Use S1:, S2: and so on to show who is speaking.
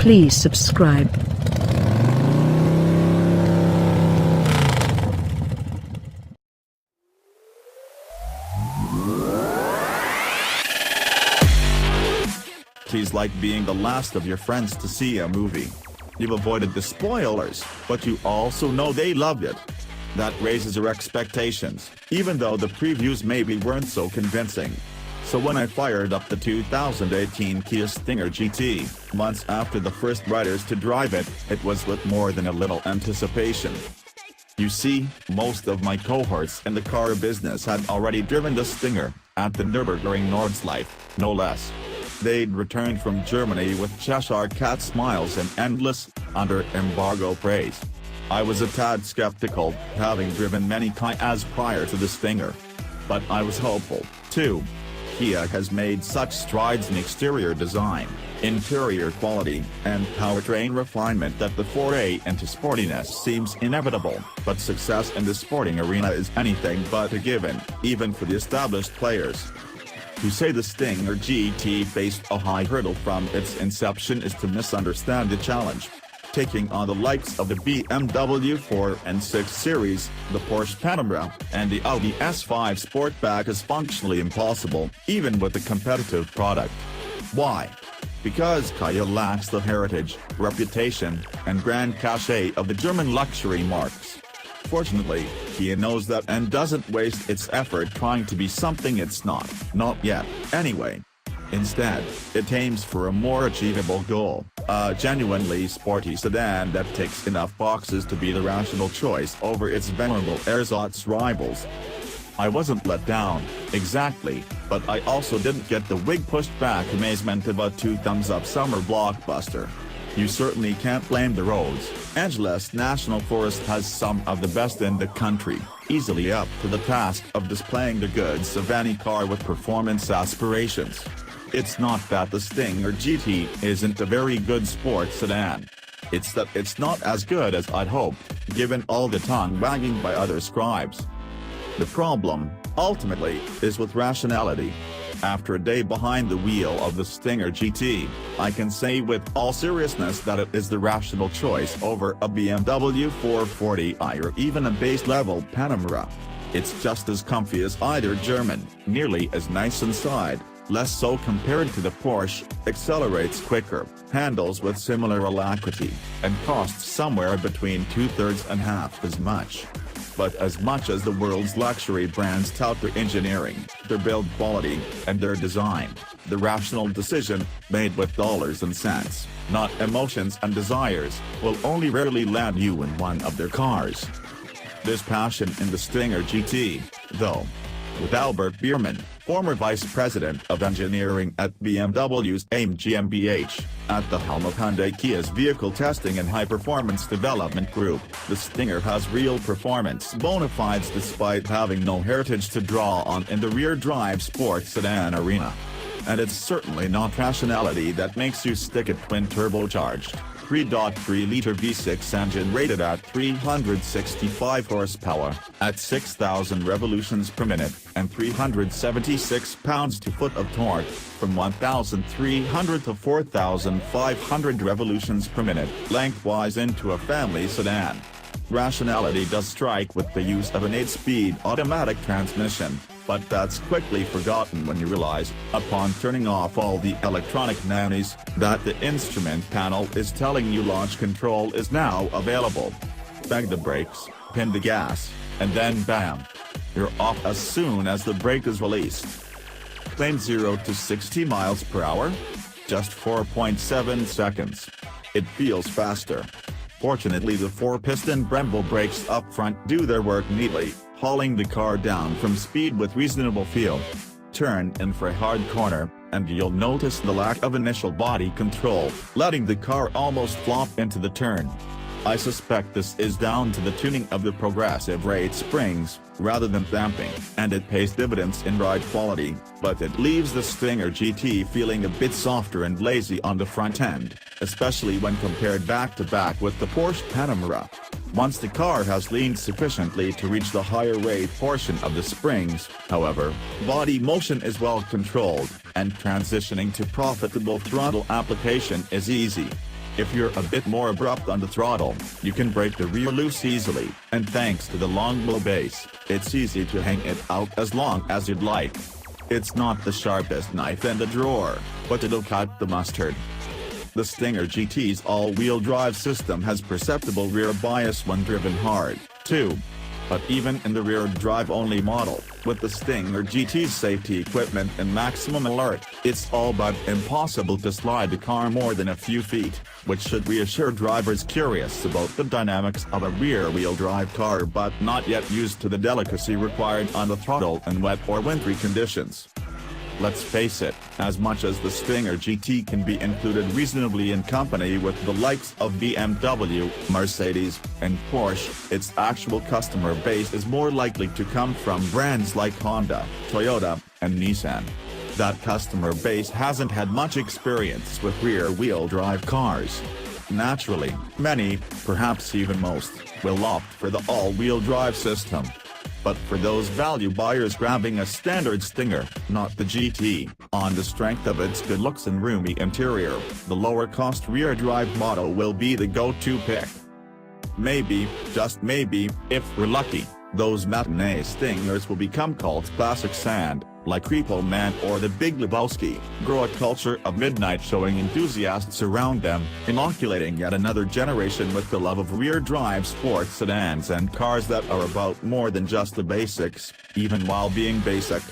S1: Please subscribe.
S2: It's like being the last of your friends to see a movie. You've avoided the spoilers, but you also know they loved it. That raises your expectations, even though the previews maybe weren't so convincing. So when I fired up the 2018 Kia Stinger GT, months after the first riders to drive it, it was with more than a little anticipation. You see, most of my cohorts in the car business had already driven the Stinger, at the Nürburgring Nordschleife, no less. They'd returned from Germany with Cheshire cat smiles and endless, under-embargo praise. I was a tad skeptical, having driven many Kias prior to the Stinger. But I was hopeful, too. Kia has made such strides in exterior design, interior quality, and powertrain refinement that the foray into sportiness seems inevitable, but success in the sporting arena is anything but a given, even for the established players. To say the Stinger GT faced a high hurdle from its inception is to misunderstand the challenge. Taking on the likes of the BMW 4 and 6 Series, the Porsche Panamera, and the Audi S5 Sportback is functionally impossible, even with a competitive product. Why? Because Kia lacks the heritage, reputation, and brand cachet of the German luxury marques. Fortunately, Kia knows that and doesn't waste its effort trying to be something it's not yet, anyway. Instead, it aims for a more achievable goal, a genuinely sporty sedan that ticks enough boxes to be the rational choice over its venerable ersatz rivals. I wasn't let down, exactly, but I also didn't get the wig pushed back amazement of a two-thumbs-up summer blockbuster. You certainly can't blame the roads. Angeles National Forest has some of the best in the country, easily up to the task of displaying the goods of any car with performance aspirations. It's not that the Stinger GT isn't a very good sports sedan. It's that it's not as good as I'd hoped, given all the tongue-wagging by other scribes. The problem, ultimately, is with rationality. After a day behind the wheel of the Stinger GT, I can say with all seriousness that it is the rational choice over a BMW 440i or even a base-level Panamera. It's just as comfy as either German, nearly as nice inside, less so compared to the Porsche, accelerates quicker, handles with similar alacrity, and costs somewhere between two-thirds and half as much. But as much as the world's luxury brands tout their engineering, their build quality, and their design, the rational decision, made with dollars and cents, not emotions and desires, will only rarely land you in one of their cars. There's passion in the Stinger GT, though. With Albert Biermann, former vice president of engineering at BMW's AIM GmbH, at the helm of Hyundai Kia's vehicle testing and high-performance development group, the Stinger has real performance bona fides despite having no heritage to draw on in the rear-drive sports sedan arena. And it's certainly not rationality that makes you stick a twin-turbocharged, 3.3-liter V6 engine rated at 365 horsepower, at 6,000 revolutions per minute, and 376 pounds-to-foot of torque, from 1,300 to 4,500 revolutions per minute, lengthwise into a family sedan. Rationality does strike with the use of an 8-speed automatic transmission, but that's quickly forgotten when you realize, upon turning off all the electronic nannies, that the instrument panel is telling you launch control is now available. Peg the brakes, pin the gas, and then bam! You're off as soon as the brake is released. Claim 0 to 60 miles per hour? Just 4.7 seconds. It feels faster. Fortunately, the 4-piston Brembo brakes up front do their work neatly, hauling the car down from speed with reasonable feel. Turn in for a hard corner, and you'll notice the lack of initial body control, letting the car almost flop into the turn. I suspect this is down to the tuning of the progressive rate springs, rather than damping, and it pays dividends in ride quality, but it leaves the Stinger GT feeling a bit softer and lazy on the front end, especially when compared back-to-back with the Porsche Panamera. Once the car has leaned sufficiently to reach the higher rate portion of the springs, however, body motion is well controlled, and transitioning to profitable throttle application is easy. If you're a bit more abrupt on the throttle, you can break the rear loose easily, and thanks to the long wheelbase, it's easy to hang it out as long as you'd like. It's not the sharpest knife in the drawer, but it'll cut the mustard. The Stinger GT's all-wheel drive system has perceptible rear bias when driven hard, too. But even in the rear drive-only model, with the Stinger GT's safety equipment and maximum alert, it's all but impossible to slide the car more than a few feet, which should reassure drivers curious about the dynamics of a rear-wheel drive car but not yet used to the delicacy required on the throttle in wet or wintry conditions. Let's face it, as much as the Stinger GT can be included reasonably in company with the likes of BMW, Mercedes, and Porsche, its actual customer base is more likely to come from brands like Honda, Toyota, and Nissan. That customer base hasn't had much experience with rear-wheel drive cars. Naturally, many, perhaps even most, will opt for the all-wheel drive system. But for those value buyers grabbing a standard Stinger, not the GT, on the strength of its good looks and roomy interior, the lower-cost rear-drive model will be the go-to pick. Maybe, just maybe, if we're lucky, those matinee Stingers will become cult classics and, like Repo Man or The Big Lebowski, grow a culture of midnight showing enthusiasts around them, inoculating yet another generation with the love of rear-drive sports sedans and cars that are about more than just the basics, even while being basic.